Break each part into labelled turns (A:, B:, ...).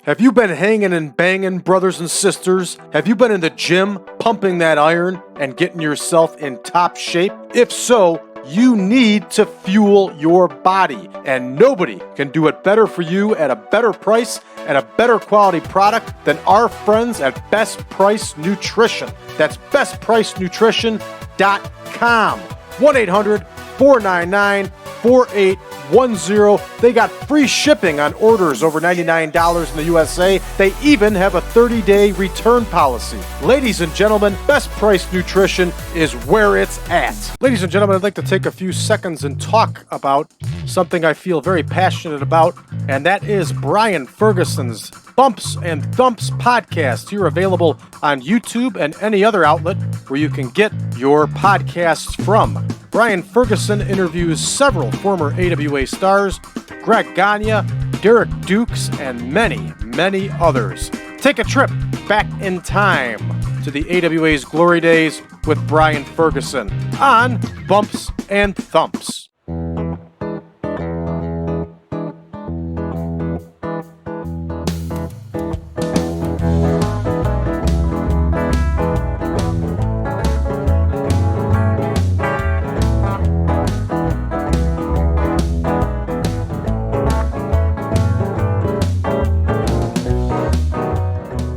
A: Have you been hanging and banging, brothers and sisters? Have you been in the gym, pumping that iron, and getting yourself in top shape? If so, you need to fuel your body, and nobody can do it better for you at a better price and a better quality product than our friends at Best Price Nutrition. That's bestpricenutrition.com. 1-800-499-4810. They got free shipping on orders over $99 in the USA. They even have a 30-day return policy. Ladies and gentlemen, Best Price Nutrition is where it's at. Ladies and gentlemen, I'd like to take a few seconds and talk about something I feel very passionate about, and that is Brian Ferguson's Bumps and Thumps podcast. Here available on YouTube and any other outlet where you can get your podcasts from. Brian Ferguson interviews several former AWA stars, Greg Gagne, Derek Dukes, and many, many others. Take a trip back in time to the AWA's glory days with Brian Ferguson on Bumps and Thumps.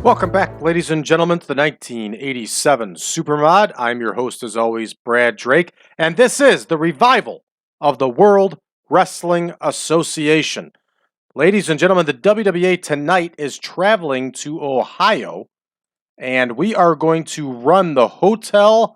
A: Welcome back, ladies and gentlemen, to the 1987 Supermod. I'm your host, as always, Brad Drake, and this is the revival of the World Wrestling Association. Ladies and gentlemen, the WWA tonight is traveling to Ohio, and we are going to run the Hotel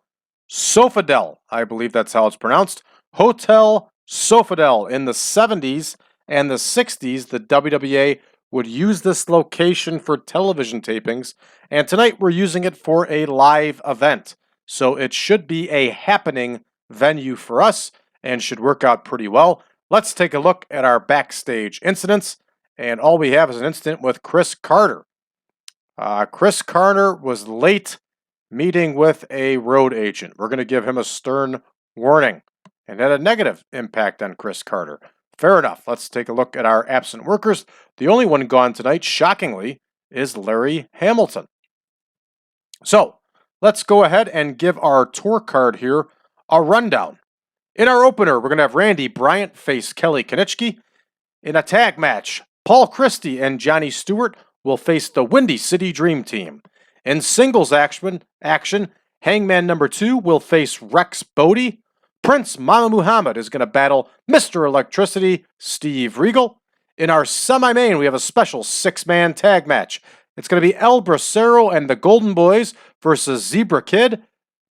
A: Sofidel. I believe that's how it's pronounced. Hotel Sofidel. In the 70s and the 60s, the WWA would use this location for television tapings, and tonight we're using it for a live event. So it should be a happening venue for us and should work out pretty well. Let's take a look at our backstage incidents, and all we have is an incident with Chris Carter. Chris Carter was late meeting with a road agent. We're going to give him a stern warning, and had a negative impact on Chris Carter. Fair enough. Let's take a look at our absent workers. The only one gone tonight, shockingly, is Larry Hamilton. So, let's go ahead and give our tour card here a rundown. In our opener, we're going to have Randy Bryant face Kelly Kiniski. In a tag match, Paul Christy and Johnny Stewart will face the Windy City Dream Team. In singles action, Hangman number 2 will face Rex Bodie. Prince Mama Muhammad is going to battle Mr. Electricity, Steve Regal. In our semi-main, we have a special 6-man tag match. It's going to be El Bracero and the Golden Boys versus Zebra Kid,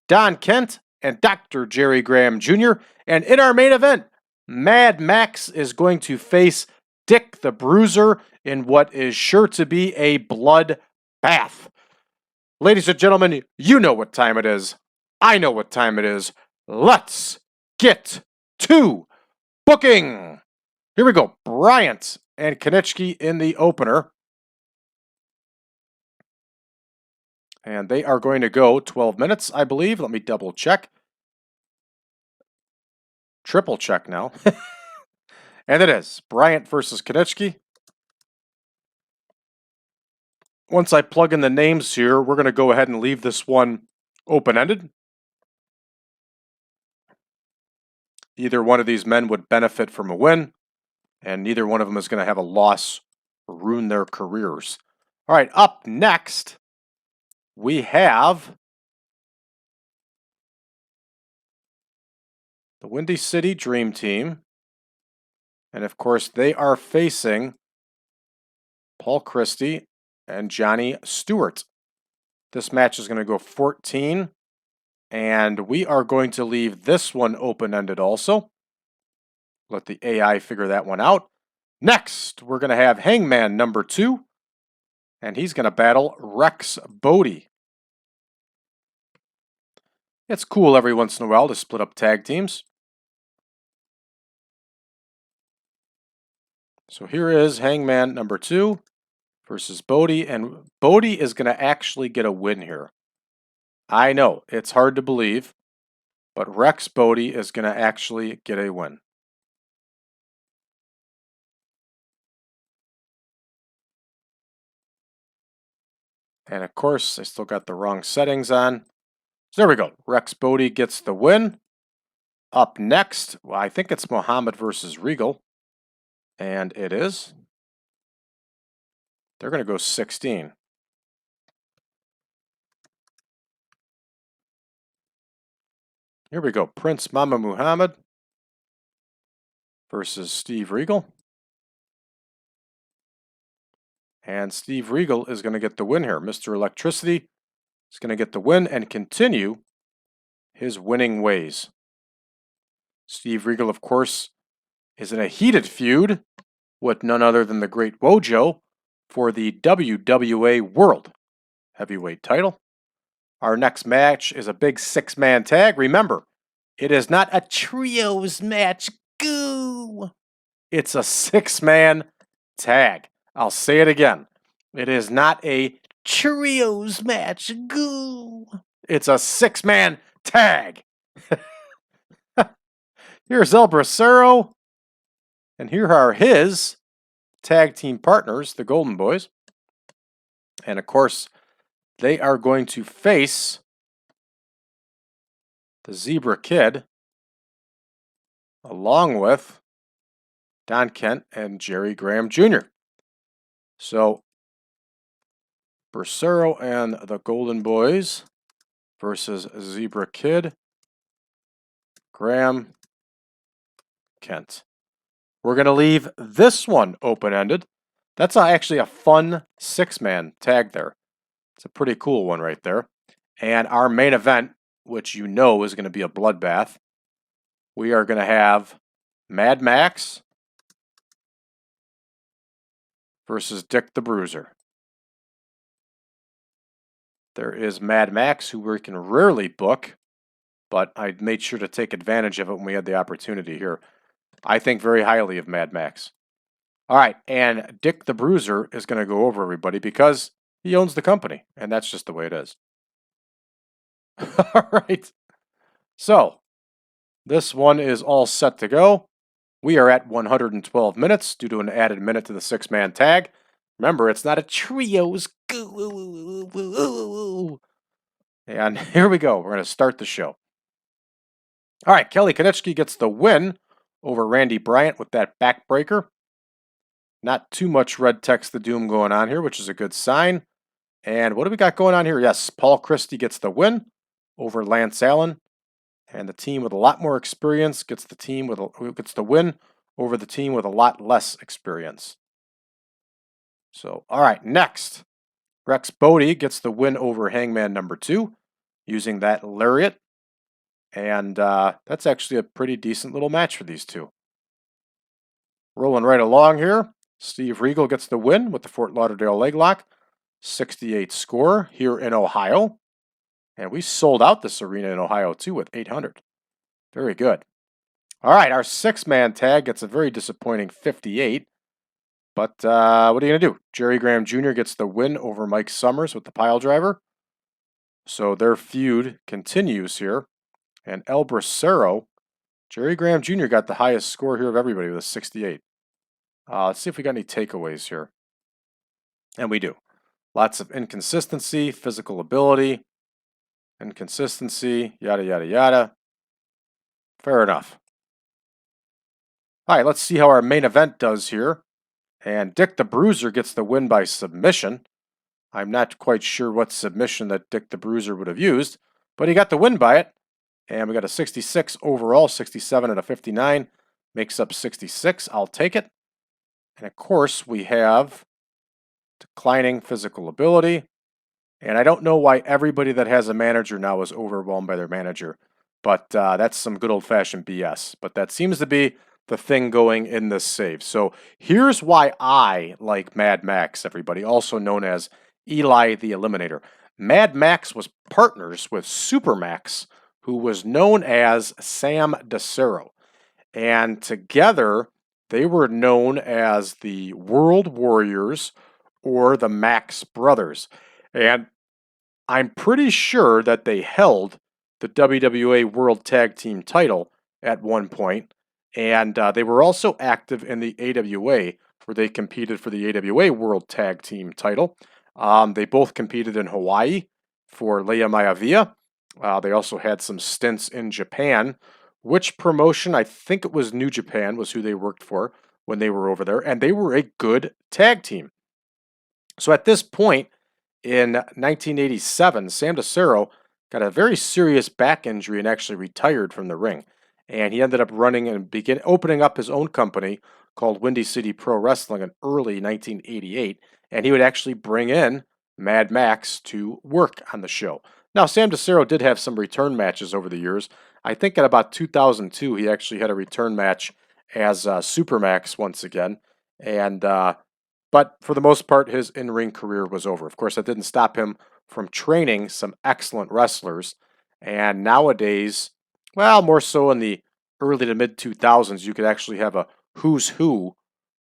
A: Don Kent, and Dr. Jerry Graham Jr. And in our main event, MAD MAXX is going to face Dick the Bruiser in what is sure to be a blood bath. Ladies and gentlemen, you know what time it is. I know what time it is. Let's get to booking. Here we go. Bryant and Kiniski in the opener. And they are going to go 12 minutes, I believe. Let me double check. Triple check now. And it is Bryant versus Kiniski. Once I plug in the names here, we're going to go ahead and leave this one open-ended. Either one of these men would benefit from a win, and neither one of them is going to have a loss or ruin their careers. All right, up next, we have the Windy City Dream Team. And of course, they are facing Paul Christy and Johnny Stewart. This match is going to go 14. And we are going to leave this one open-ended also. Let the AI figure that one out. Next, we're going to have Hangman number 2. And he's going to battle Rex Bodie. It's cool every once in a while to split up tag teams. So here is Hangman number 2 versus Bodie. And Bodie is going to actually get a win here. I know, it's hard to believe, but Rex Bodie is going to actually get a win. And of course, I still got the wrong settings on. So there we go. Rex Bodie gets the win. Up next, well, I think it's Muhammad versus Regal. And it is. They're going to go 16. Here we go. Prince Mama Muhammad versus Steve Regal. And Steve Regal is going to get the win here. Mr. Electricity is going to get the win and continue his winning ways. Steve Regal, of course, is in a heated feud with none other than the great Wojo for the WWA World Heavyweight title. Our next match is a big six-man tag. Remember, it is not a trios match. Goo! It's a six-man tag. I'll say it again. It is not a trios match. Goo! It's a six-man tag. Here's El Bracero. And here are his tag team partners, the Golden Boys. And of course, they are going to face the Zebra Kid along with Don Kent and Jerry Graham Jr. So, Bracero and the Golden Boys versus Zebra Kid, Graham, Kent. We're going to leave this one open-ended. That's actually a fun six-man tag there. It's a pretty cool one right there. And our main event, which you know is going to be a bloodbath, we are going to have Mad Maxx versus Dick the Bruiser. There is Mad Maxx, who we can rarely book, but I made sure to take advantage of it when we had the opportunity here. I think very highly of Mad Maxx. All right, and Dick the Bruiser is going to go over everybody because he owns the company, and that's just the way it is. All right. So, this one is all set to go. We are at 112 minutes due to an added minute to the six-man tag. Remember, it's not a trios. And here we go. We're going to start the show. All right, Kelly Kiniski gets the win over Randy Bryant with that backbreaker. Not too much Red Text the Doom going on here, which is a good sign. And what do we got going on here? Yes, Paul Christy gets the win over Lance Allen. And the team with a lot more experience gets the win over the team with a lot less experience. So, all right, next. Rex Bodie gets the win over Hangman number 2 using that lariat. And that's actually a pretty decent little match for these two. Rolling right along here. Steve Regal gets the win with the Fort Lauderdale leg lock. 68 score here in Ohio. And we sold out this arena in Ohio too with 800. Very good. All right, our six-man tag gets a very disappointing 58. But what are you going to do? Jerry Graham Jr. gets the win over Mike Summers with the pile driver. So their feud continues here. And El Bracero, Jerry Graham Jr. got the highest score here of everybody with a 68. Let's see if we got any takeaways here. And we do. Lots of inconsistency, physical ability, inconsistency, yada, yada, yada. Fair enough. All right, let's see how our main event does here. And Dick the Bruiser gets the win by submission. I'm not quite sure what submission that Dick the Bruiser would have used, but he got the win by it. And we got a 66 overall, 67 and a 59. Makes up 66. I'll take it. And of course, we have declining physical ability. And I don't know why everybody that has a manager now is overwhelmed by their manager. But that's some good old-fashioned BS. But that seems to be the thing going in this save. So here's why I like Mad Maxx, everybody, also known as Eli the Eliminator. Mad Maxx was partners with Supermax, who was known as Sam Bracero. And together, they were known as the World Warriors or the Max Brothers. And I'm pretty sure that they held the WWA World Tag Team title at one point. And they were also active in the AWA, where they competed for the AWA World Tag Team title. They both competed in Hawaii for Leia Maivia. They also had some stints in Japan. Which promotion? I think it was New Japan was who they worked for when they were over there, and they were a good tag team. So at this point in 1987, Sam Bracero got a very serious back injury and actually retired from the ring. And he ended up running and opening up his own company called Windy City Pro Wrestling in early 1988. And he would actually bring in MAD MAXX to work on the show. Now, Sam Bracero did have some return matches over the years. I think at about 2002, he actually had a return match as Supermax once again. And but for the most part, his in-ring career was over. Of course, that didn't stop him from training some excellent wrestlers. And nowadays, well, more so in the early to mid 2000s, you could actually have a who's who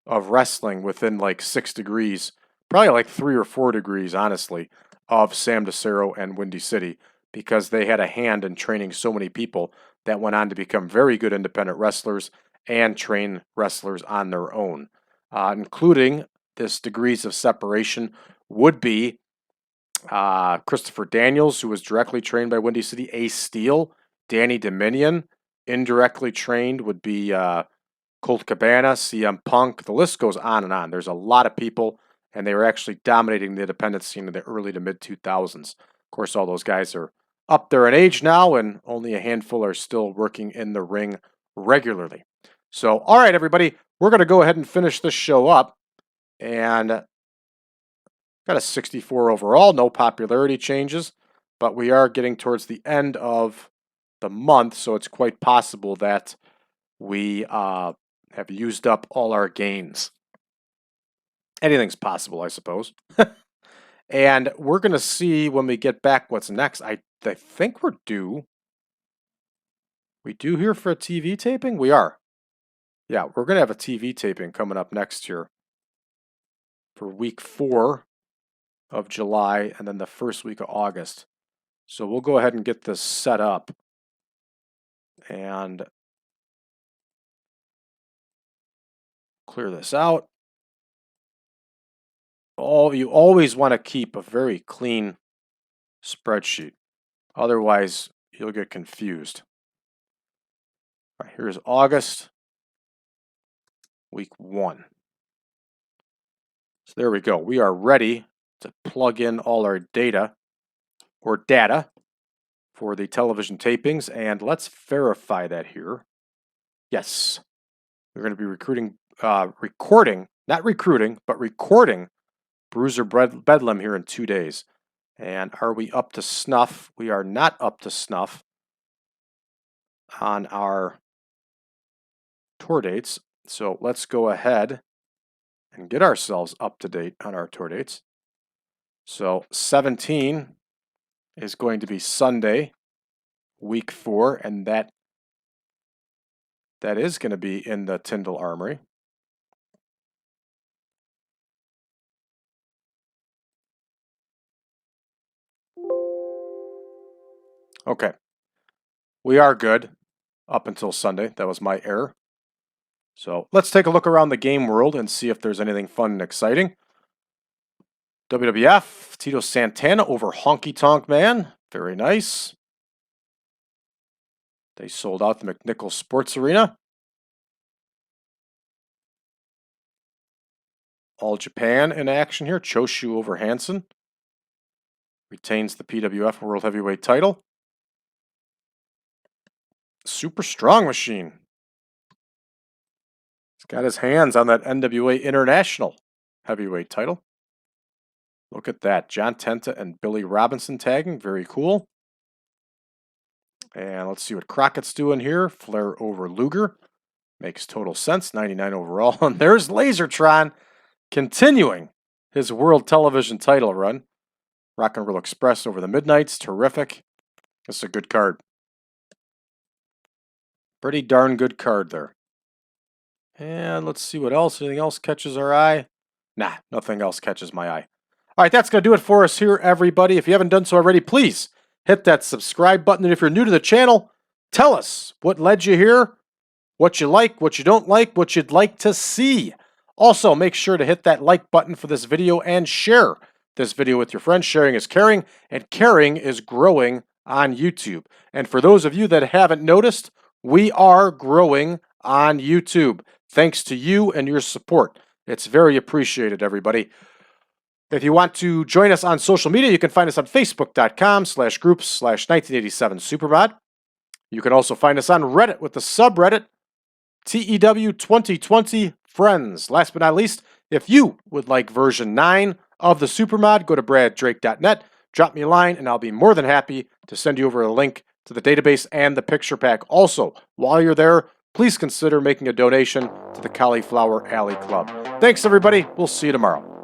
A: of wrestling within like 6 degrees, probably like 3 or 4 degrees, honestly, of Sam Bracero and Windy City, because they had a hand in training so many people that went on to become very good independent wrestlers and train wrestlers on their own, including this degrees of separation would be Christopher Daniels, who was directly trained by Windy City, Ace Steel, Danny Dominion, indirectly trained would be Colt Cabana, CM Punk. The list goes on and on. There's a lot of people, and they were actually dominating the independent scene in the early to mid 2000s. Of course, all those guys are up there in age now, and only a handful are still working in the ring regularly. So, all right, everybody, we're going to go ahead and finish this show up. And got a 64 overall, no popularity changes, but we are getting towards the end of the month, so it's quite possible that we have used up all our gains. Anything's possible, I suppose. And we're going to see when we get back what's next. I think we're due. We due here for a TV taping? We are. Yeah, we're going to have a TV taping coming up next year for week 4 of July and then the first week of August. So we'll go ahead and get this set up and clear this out. You always want to keep a very clean spreadsheet. Otherwise, you'll get confused. All right, here's August, week 1. So there we go. We are ready to plug in all our data for the television tapings, and let's verify that here. Yes, we're going to be recording Bruiser Bedlam here in 2 days. And are we up to snuff? We are not up to snuff on our tour dates, so let's go ahead and get ourselves up to date on our tour dates. So 17 is going to be Sunday, week 4, and that is going to be in the Tyndall Armory. Okay. We are good up until Sunday. That was my error. So let's take a look around the game world and see if there's anything fun and exciting. WWF, Tito Santana over Honky Tonk Man. Very nice. They sold out the McNichols Sports Arena. All Japan in action here. Choshu over Hansen. Retains the PWF World Heavyweight title. Super Strong Machine. He's got his hands on that NWA International Heavyweight title. Look at that. John Tenta and Billy Robinson tagging. Very cool. And let's see what Crockett's doing here. Flair over Luger. Makes total sense. 99 overall. And there's Lasertron continuing his World Television title run. Rock and Roll Express over the Midnights. Terrific. This is a good card. Pretty darn good card there. And let's see what else. Anything else catches our eye? Nah, nothing else catches my eye. All right, that's going to do it for us here, everybody. If you haven't done so already, please hit that subscribe button. And if you're new to the channel, tell us what led you here, what you like, what you don't like, what you'd like to see. Also, make sure to hit that like button for this video and share this video with your friends. Sharing is caring, and caring is growing on YouTube. And for those of you that haven't noticed, we are growing on YouTube. Thanks to you and your support. It's very appreciated, everybody. If you want to join us on social media, you can find us on facebook.com/groups/1987supermod. You can also find us on Reddit with the subreddit TEW 2020 Friends. Last but not least, if you would like version 9 of the Supermod, go to braddrake.net, drop me a line, and I'll be more than happy to send you over a link to the database and the picture pack. Also, while you're there, please consider making a donation to the Cauliflower Alley Club. Thanks, everybody. We'll see you tomorrow.